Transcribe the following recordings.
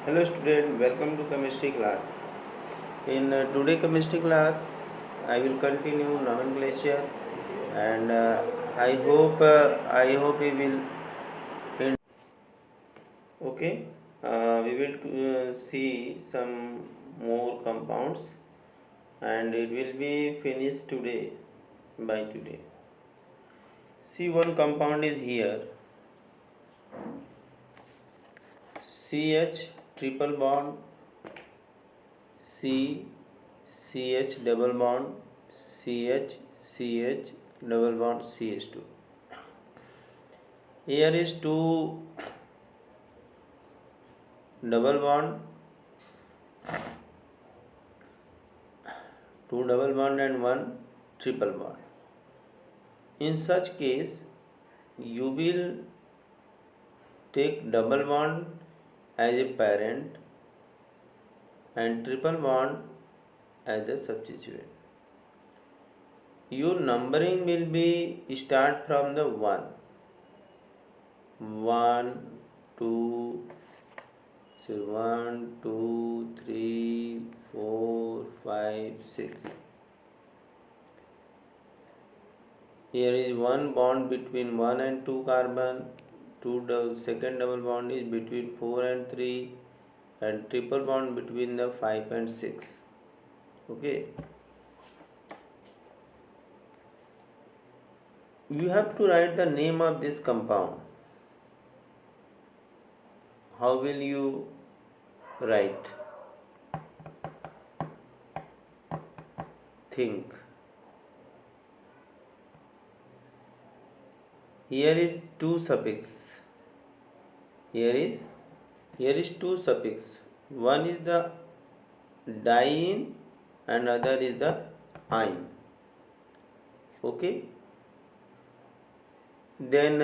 Hello student, welcome to chemistry class. In today chemistry class, I will continue nomenclature and I hope we will end. Okay. We will see some more compounds and it will be finished today by today. See, one compound is here, CH triple bond C CH double bond CH double bond CH2. Here is two double bond, and one triple bond. In such case, you will take double bond as a parent and triple bond as a substituent. Your numbering will be start from the 1, 2, so 1, 2, 3, 4, 5, 6. Here is one bond between 1 and 2 carbon, second double bond is between 4 and 3, and triple bond between the 5 and 6. Okay. You have to write the name of this compound. How will you write? Think. Here is two suffix. Here is two suffix. One is the diene and other is the ine. Okay. Then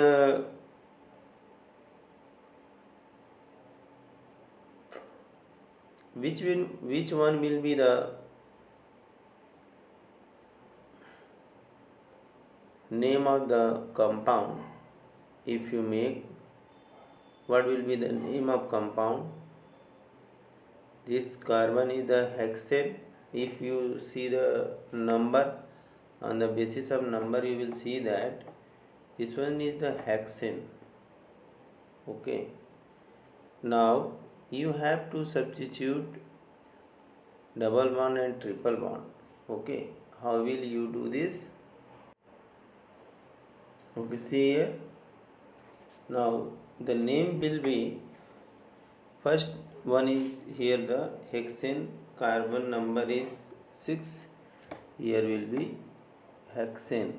which one will be the name of the compound? If you make, what will be the name of compound? This carbon is the hexane. If you see the number, on the basis of number you will see that this one is the hexane. Okay. Now you have to substitute double bond and triple bond. Okay. How will you do this? Okay, see here. Now the name will be, first one is here the hexane, carbon number is 6. Here will be hexane.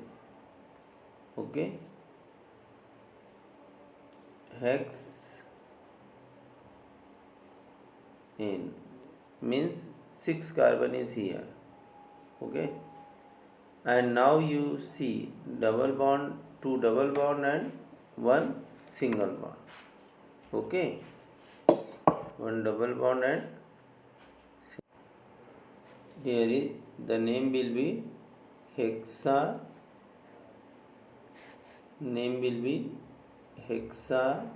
Okay. Hexane means 6 carbon is here. Okay. And now you see double bond, 2 double bond and 1 single bond. Okay. 1 double bond and here is the name will be hexa. Name will be hexa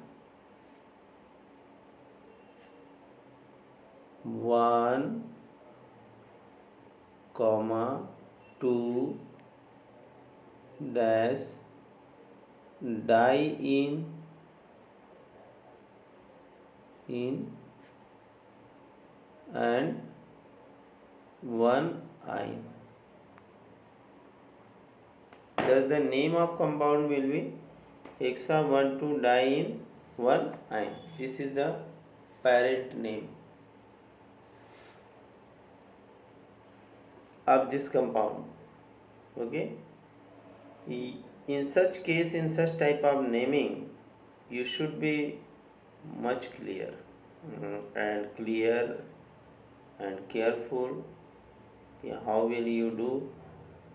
1, 2 dash diene and 1 ine. Thus the name of compound will be hexa 1, 2 diene 1 ine. This is the parent name of this compound. Okay. In such case, in such type of naming, you should be much clear and careful. How will you do?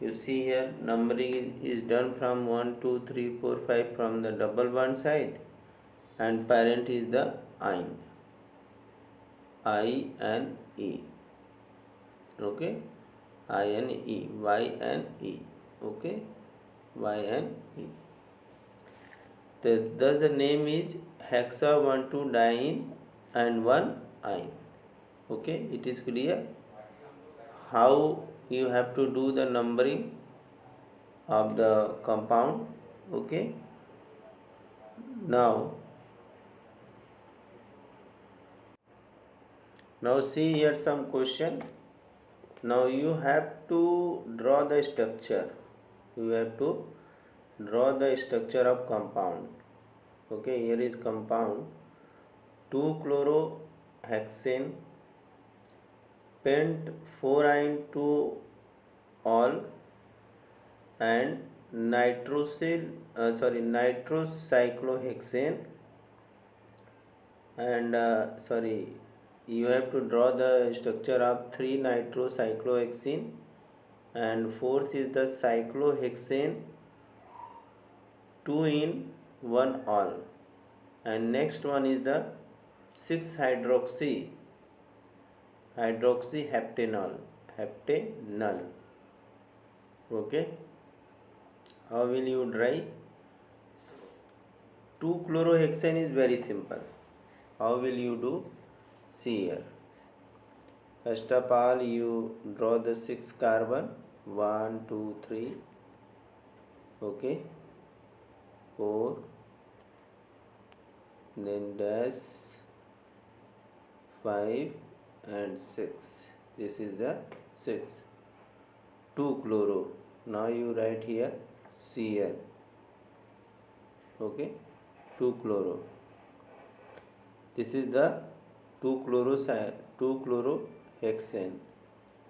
You see here numbering is done from 1, 2, 3, 4, 5 from the double bond side, and parent is the ine, I and E. Okay. I and E, Y and E. Okay. Y and E. Thus the name is hexa 1, 2 diene and 1 ine. Okay, it is clear how you have to do the numbering of the compound. Okay, now see here some question. Now you have to draw the structure. You have to draw the structure of compound. Okay, here is compound 2-chlorohexane, pent 4-ine 2 all, and nitrocyclohexane, and you have to draw the structure of 3-nitrocyclohexene, and fourth is the cyclohexane 2 in 1 all, and next one is the 6-hydroxyheptanol. Okay, how will you write? 2-chlorohexane is very simple. How will you do? See here. First of all, you draw the 6 carbon. 1, 2, 3. Okay. 4. Then dash 5 and 6. This is the 6. 2-chloro. Now you write here Cl. Okay. 2-chloro. This is the 2-chlorohexane.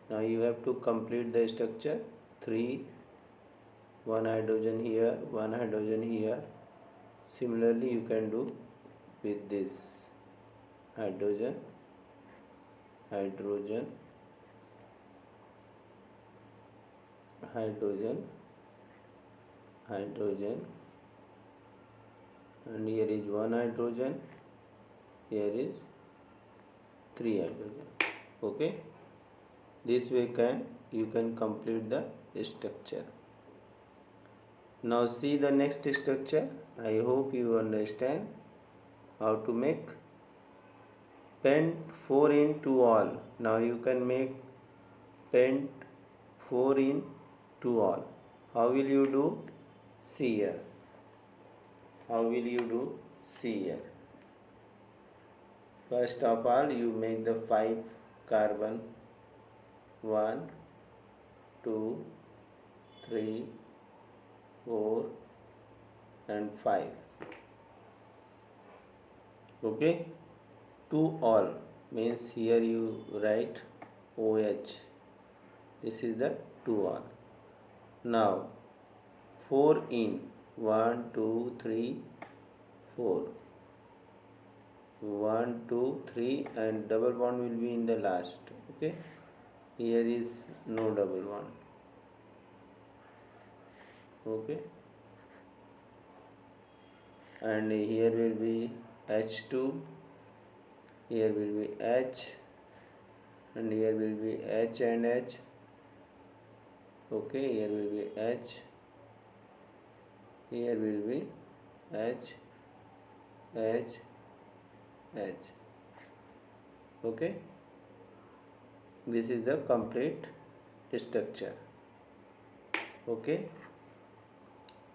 Now you have to complete the structure. 3, 1 hydrogen here, 1 hydrogen here. Similarly, you can do with this hydrogen, hydrogen, hydrogen, hydrogen, and here is 1 hydrogen, here is 3 hydrogen. Okay, this way you can complete the structure. Now see the next structure. I hope you understand how to make pent 4 in 2 all. Now you can make pent 4 in 2 all. How will you do? See here. How will you do? See here. First of all, you make the 5 carbon. 1, 2, 3, 4 and 5. Okay, 2 all means here you write OH. This is the 2 all. Now 4 in 1, 2, 3, 4. 1, 2, 3 and double bond will be in the last. Okay, here is no double bond. Okay, and here will be H2, here will be H, and here will be H and H. Okay, here will be H, here will be H, H, H. Okay, this is the complete structure. Okay,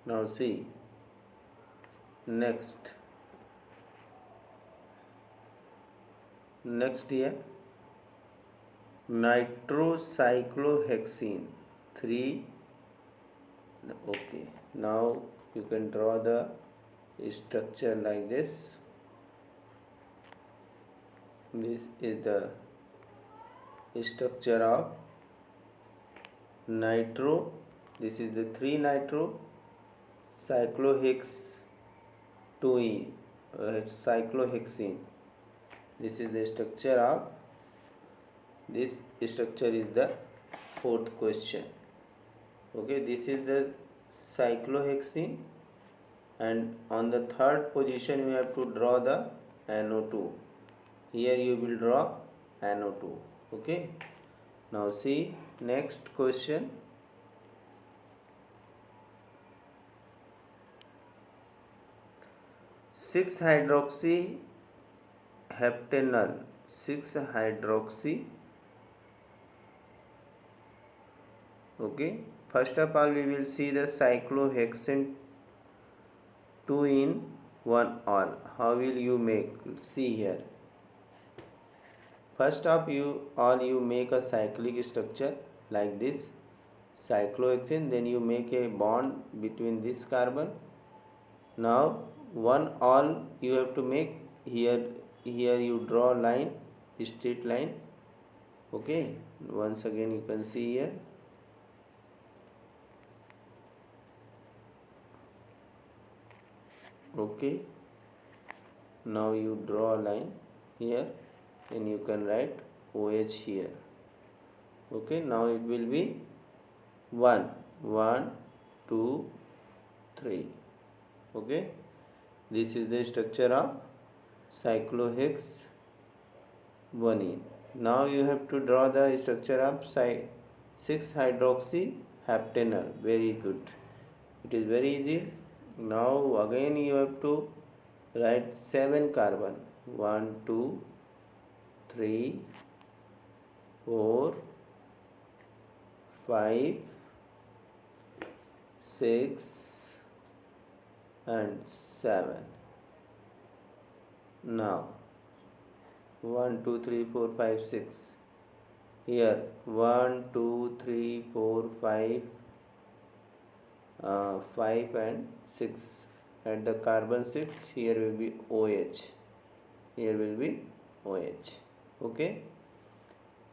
now see next here nitrocyclohexene 3. Okay, now you can draw the structure like this. This is the structure of nitro. This is the 3-nitro cyclohex 2e cyclohexene. This is the structure of this structure is the fourth question. Okay, this is the cyclohexene, and on the third position you have to draw the NO2. Here you will draw NO2. Okay, now see next question. Six hydroxy heptanol 6 hydroxy. Okay, first of all we will see the cyclohexane 2 in 1 all. How will you make? See here. First of all you make a cyclic structure like this, cyclohexane, then you make a bond between this carbon. Now one all you have to make. Here you draw line, straight line. Okay, once again you can see here. Okay, now you draw a line here and you can write OH here. Okay, now it will be 1 1 2 3. Okay, this is the structure of cyclohex 1ene. Now you have to draw the structure of 6 hydroxy heptanol. Very good, it is very easy. Now again you have to write 7 carbon. 1 2 3 4 5 6 and 7. Now 1 2 3 4 5 6. Here 1 2 3 4 5 5 and 6. At the carbon 6 here will be OH. Here will be OH. Okay,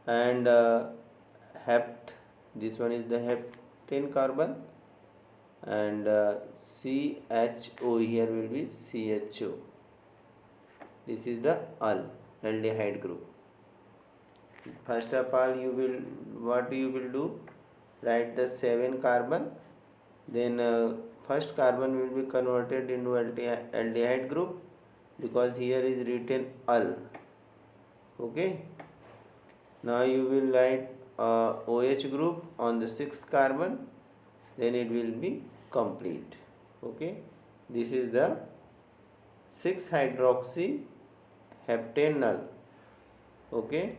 and hept, this one is the heptane carbon, and CHO here will be CHO. This is the aldehyde group. First of all what you will do, write the 7 carbon, then first carbon will be converted into aldehyde group because here is written al. Okay, now you will write OH group on the 6th carbon, then it will be complete. Okay, this is the 6 hydroxy heptanol. Okay,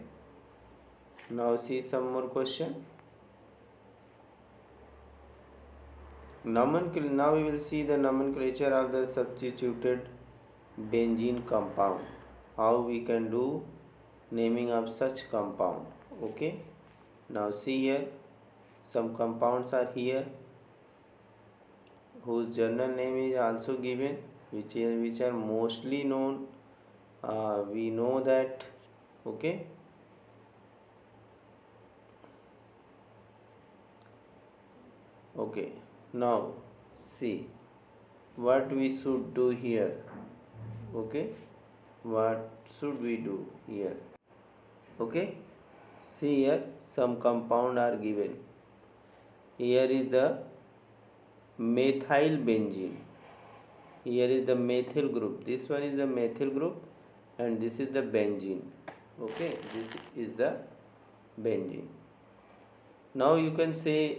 now see some more question. Now we will see the nomenclature of the substituted benzene compound. How we can do naming of such compound. Okay, now see here, some compounds are here whose general name is also given, which are mostly known. We know that. Okay, okay, now see what we should do here. Okay, what should we do here? Okay, see here, some compound are given. Here is the methyl benzene. Here is the methyl group. This one is the methyl group and this is the benzene. Okay, this is the benzene. Now you can say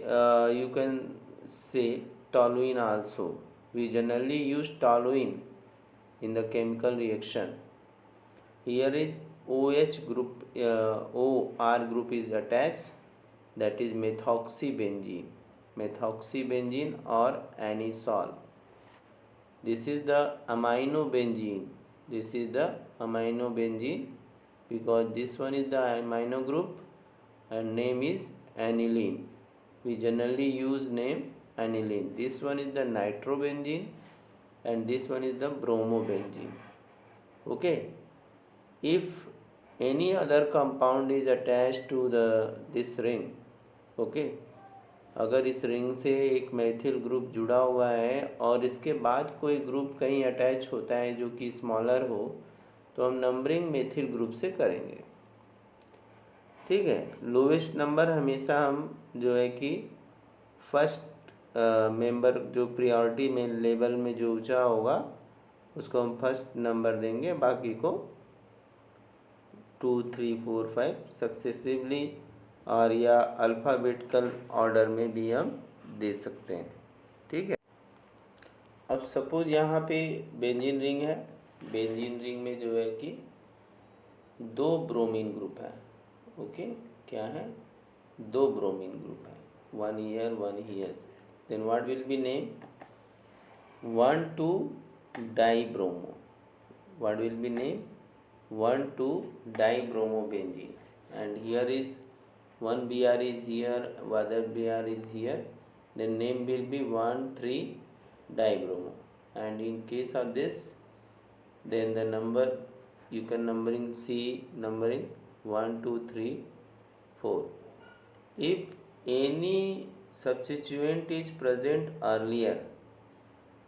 toluene also. We generally use toluene in the chemical reaction. Here is OH group, OR group is attached, that is methoxybenzene. Methoxybenzene or anisole. This is the aminobenzene. This is the aminobenzene because this one is the amino group and name is aniline. We generally use name aniline. This one is the nitrobenzene and this one is the bromobenzene. Okay, if any other compound is attached to this ring, okay, अगर इस ring से एक Maithil group जुड़ा हुआ है और इसके बाद कोई ग्रुप कहीं अटैच होता है जो कि स्मॉलर हो, तो हम नंबरिंग मैथिल ग्रुप से करेंगे. ठीक है, लोवेस्ट नंबर हमेशा हम जो है कि फर्स्ट मेंबर जो प्रायोरिटी में लेवल में जो ऊंचा होगा उसको हम फर्स्ट नंबर देंगे, बाकी को 2 3 4 5 सक्सेसिवली और या अल्फ़ाबेटिकल ऑर्डर में भी हम दे सकते हैं. ठीक है, अब सपोज यहाँ पे बेंजीन रिंग है. बेंजीन रिंग में जो है कि दो ब्रोमीन ग्रुप है। ओके, क्या है? दो ब्रोमीन ग्रुप है, one here one here. Then what will be name? 1,2-dibromo. What will be name? 1,2-dibromobenzene. And here is one Br is here, other Br is here. Then name will be 1,3-dibromo. And in case of this, then the number you can numbering see numbering 1, 2, 3, 4. If any substituent is present earlier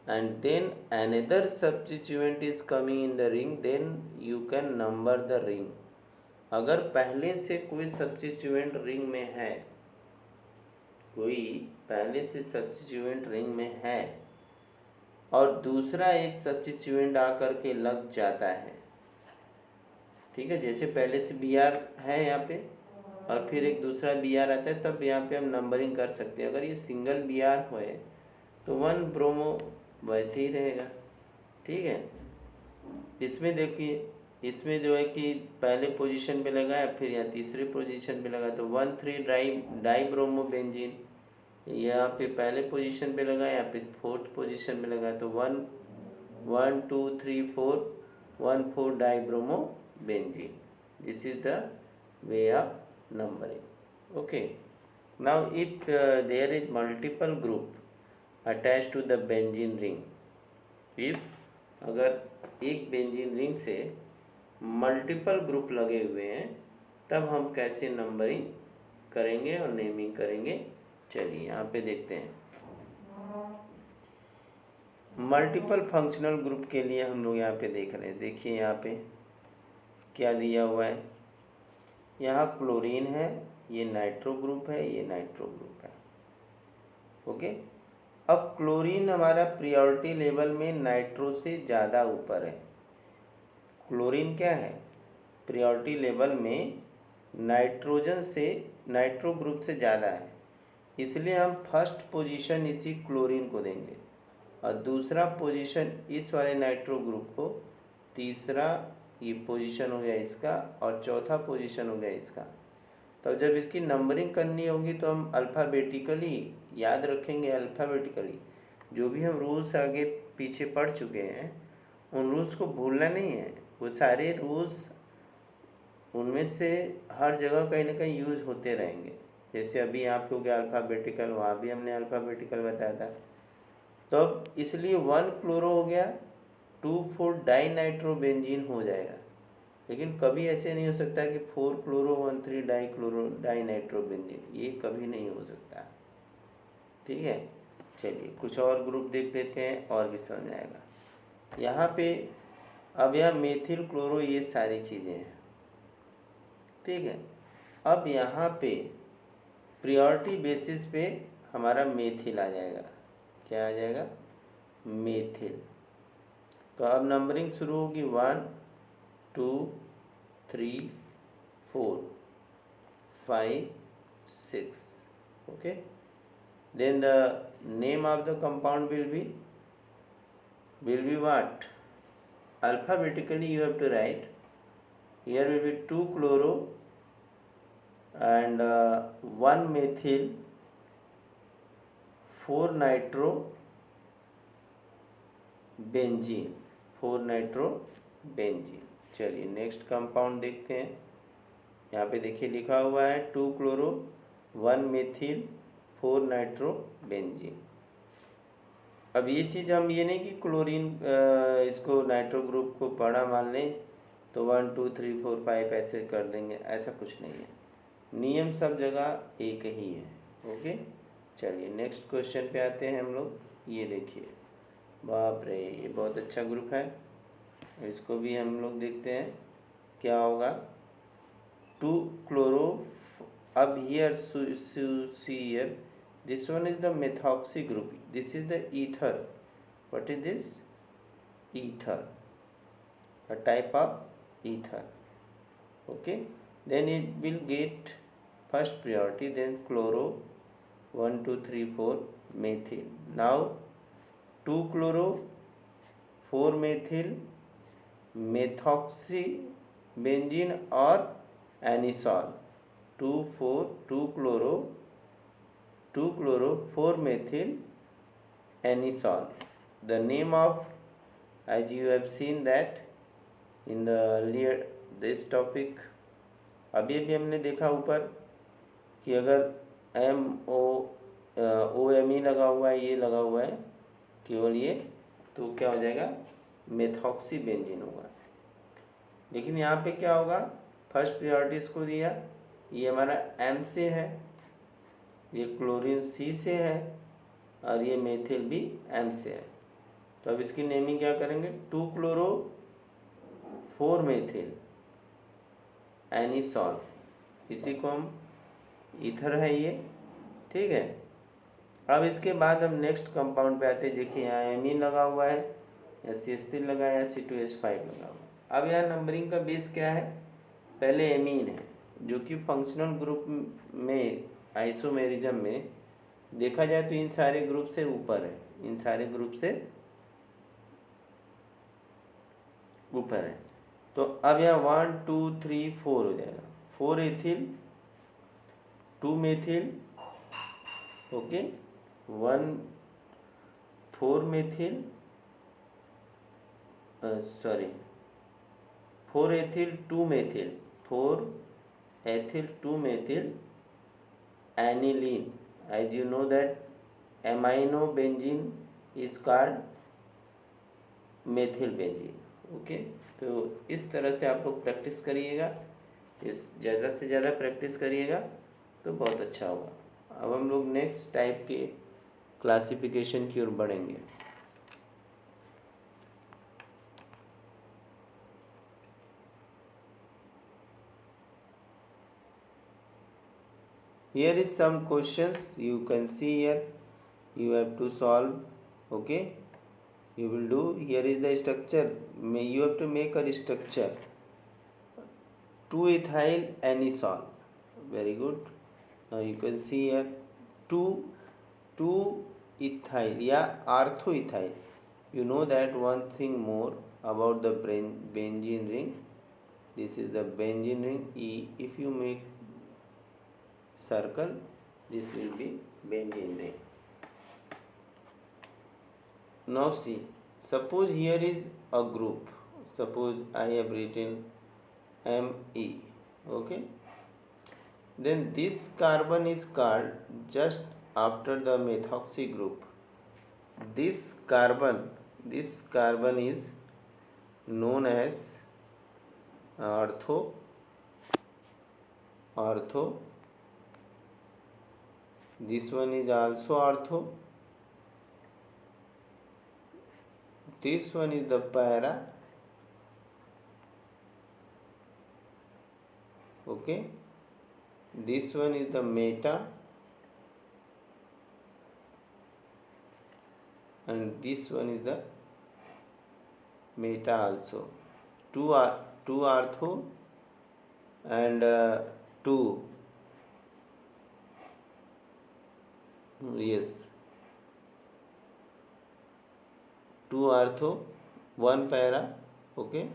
and then another substituent is coming in the ring, then you can number the ring. अगर पहले से कोई substituent ring में है, कोई पहले से substituent ring में है और दूसरा एक सब्स्टिट्यूएंट आकर के लग जाता है, ठीक है, जैसे पहले से बी आर है यहाँ पे और फिर एक दूसरा बी आर आता है, तब यहाँ पे हम नंबरिंग कर सकते हैं। अगर ये सिंगल बी आर हो तो 1 ब्रोमो वैसे ही रहेगा, ठीक है। इसमें देखिए, इसमें जो है कि पहले पोजीशन पे लगा है, फिर यहाँ तीसरे पोजीशन पे लगा, तो 1,3-डाइब्रोमोबेंजीन यहाँ पे पहले पोजीशन पे लगा, यहाँ पे फोर्थ पोजीशन पे लगा, तो 1 2 3 4 one four dibromobenzene. This is the way of numbering. Okay, now if there is multiple group attach to the benzene ring, if अगर एक बेंजीन रिंग से मल्टीपल ग्रुप लगे हुए हैं, तब हम कैसे नंबरिंग करेंगे और नेमिंग करेंगे, चलिए यहाँ पे देखते हैं। मल्टीपल फंक्शनल ग्रुप के लिए हम लोग यहाँ पे देख रहे हैं। देखिए यहाँ पे क्या दिया हुआ है, यहाँ क्लोरीन है, ये नाइट्रो ग्रुप है, ये नाइट्रो ग्रुप है। ओके, अब क्लोरीन हमारा प्रायोरिटी लेवल में नाइट्रो से ज़्यादा ऊपर है। क्लोरीन क्या है? प्रायोरिटी लेवल में नाइट्रोजन से, नाइट्रो ग्रुप से ज़्यादा है, इसलिए हम फर्स्ट पोजीशन इसी क्लोरीन को देंगे और दूसरा पोजीशन इस वाले नाइट्रो ग्रुप को, तीसरा ये पोजीशन हो गया इसका और चौथा पोजीशन हो गया इसका। तो जब इसकी नंबरिंग करनी होगी तो हम अल्फ़ाबेटिकली याद रखेंगे, अल्फ़ाबेटिकली जो भी हम रूल्स आगे पीछे पढ़ चुके हैं उन रूल्स को भूलना नहीं है। वो सारे रूल्स उनमें से हर जगह कहीं ना कहीं यूज होते रहेंगे। जैसे अभी यहाँ पे हो गया अल्फ़ाबेटिकल, वहाँ भी हमने अल्फ़ाबेटिकल बताया था। तो अब इसलिए 1 क्लोरो हो गया, 2,4-डाइनाइट्रोबेंजीन हो जाएगा। लेकिन कभी ऐसे नहीं हो सकता कि 4 क्लोरो 1,3-डाइक्लोरो डाइनाइट्रोबेंजीन, ये कभी नहीं हो सकता, ठीक है। चलिए कुछ और ग्रुप देख लेते हैं और भी समझ आएगा। यहाँ पे अब यह मेथिल क्लोरो, ये सारी चीज़ें हैं, ठीक है। अब यहाँ पे प्रायोरिटी बेसिस पे हमारा मेथिल आ जाएगा। क्या आ जाएगा? मेथिल। तो अब नंबरिंग शुरू होगी 1 2 3 4 5 6। Okay, then the name of the compound will be what? Alphabetically you have to write. Here will be 2 chloro and 1 methyl, 4 nitro benzene, 4 nitro benzene. चलिए नेक्स्ट कंपाउंड देखते हैं। यहाँ पे देखिए लिखा हुआ है 2 क्लोरो 1 मेथिल 4 नाइट्रो बेंजीन। अब ये चीज़ हम ये नहीं कि क्लोरीन इसको नाइट्रो ग्रुप को बड़ा मान लें तो 1 2 3 4 5 ऐसे कर देंगे, ऐसा कुछ नहीं है। नियम सब जगह एक ही है। ओके, चलिए नेक्स्ट क्वेश्चन पे आते हैं हम लोग। ये देखिए, बाप रे, ये बहुत अच्छा ग्रुप है, इसको भी हम लोग देखते हैं क्या होगा। 2 क्लोरो, अब here see here, this one is the methoxy group, this is the ether. What is this? Ether, a type of ether. Okay, then it will get first priority, then chloro 1 2 3 4 methyl. Now 2 chloro 4 methyl methoxy benzene और anisole, 2 chloro 4 methyl anisole. The name of, as you have seen that in the earlier this topic, अभी अभी हमने देखा ऊपर कि अगर OMe लगा हुआ है, ये लगा हुआ है केवल ये, तो क्या हो जाएगा, मेथॉक्सी बेंजीन होगा। लेकिन यहाँ पे क्या होगा, फर्स्ट प्रायोरिटी इसको दिया, ये हमारा M से है, ये क्लोरीन C से है और ये मेथिल भी M से है। तो अब इसकी नेमिंग क्या करेंगे, 2 chloro 4 methyl एनिसॉल, इसी को हम ईथर है ये, ठीक है। अब इसके बाद हम नेक्स्ट कंपाउंड पे आते हैं। देखिए यहाँ एमीन लगा हुआ है, या CH3 लगा है, या C2H5 लगा हुआ है। अब यहाँ नंबरिंग का बेस क्या है, पहले एमीन है, जो कि फंक्शनल ग्रुप में आइसोमेरिज्म में देखा जाए तो इन सारे ग्रुप से ऊपर है, इन सारे ग्रुप से ऊपर है। तो अब यहाँ 1 2 3 4 हो जाएगा, 4 ethyl 2 methyl, okay, 1 4 methyl, 4 ethyl 2 methyl, 4 ethyl 2 methyl aniline. As you know that amino benzene is called methyl benzene. Okay, तो इस तरह से आप लोग प्रैक्टिस करिएगा, इस ज़्यादा से ज़्यादा प्रैक्टिस करिएगा तो बहुत अच्छा होगा। अब हम लोग नेक्स्ट टाइप के क्लासिफिकेशन की ओर बढ़ेंगे। Here is some questions you can see here, you have to solve, okay, you will do. Here is the structure, you have to make a structure, 2-ethyl anisole, very good. Now you can see here 2-ethyl या orthoethyl. You know that one thing more about the benzene ring, this is the benzene ring E. If you make circle, this will be benzene ring. Now see, suppose here is a group, suppose I have written Me, okay, then this carbon is called just after the methoxy group. This carbon is known as ortho, this one is also ortho, this one is the para, okay, this one is the meta, and this one is the meta also. Two ortho and 2, yes, 2 ortho 1 para, okay,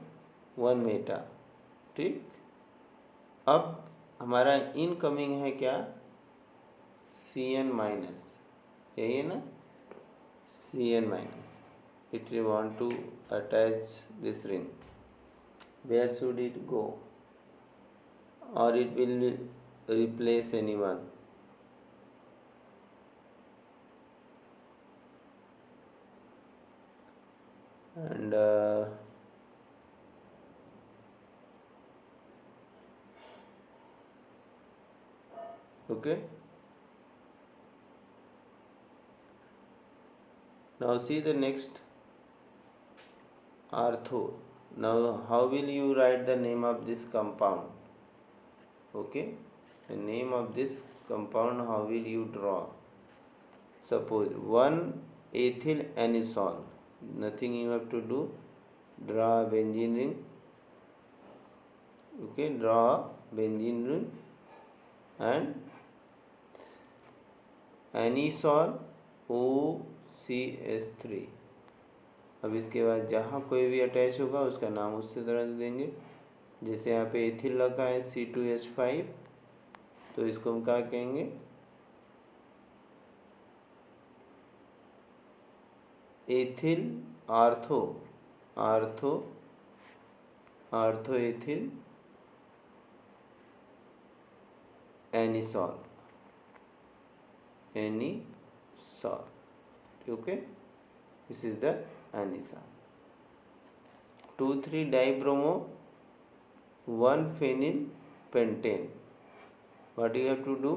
1 Meta, ठीक। अब हमारा incoming है क्या, Cn minus, यही है ना, Cn minus. It will want to attach this ring. Where should it go, or it will replace anyone? And okay, now see the next ortho. Now how will you write the name of this compound? Okay, the name of this compound, how will you draw? Suppose 1 ethyl anisole, nothing you have to do, draw a benzene ring, okay, draw a benzene ring and anisole OCH3. अब इसके बाद जहाँ कोई भी attach होगा उसका नाम उससे तरह से देंगे, जैसे यहाँ पे एथिल लगा है C2H5, तो इसको हम क्या कहेंगे, ethyl ortho, ortho ortho ethyl anisole, anisole, okay, this is the anisole. 2,3 dibromo 1 phenyl pentane. What you have to do,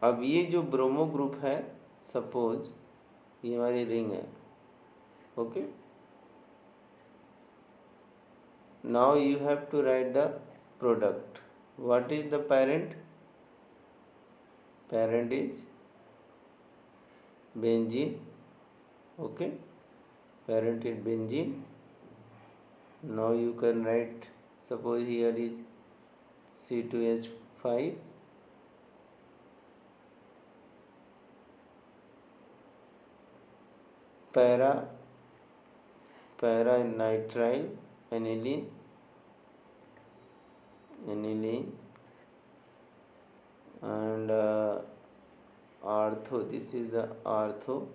अब ये जो ब्रोमो ग्रुप है, सपोज ये हमारी रिंग है, okay. Now you have to write the product. What is the parent, parent is benzene, okay, parent is benzene. Now you can write, suppose here is C2H5, para nitrile aniline, and ortho, this is the ortho,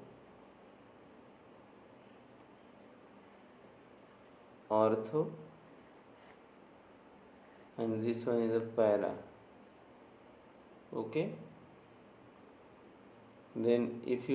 and this one is the para, okay. Then if you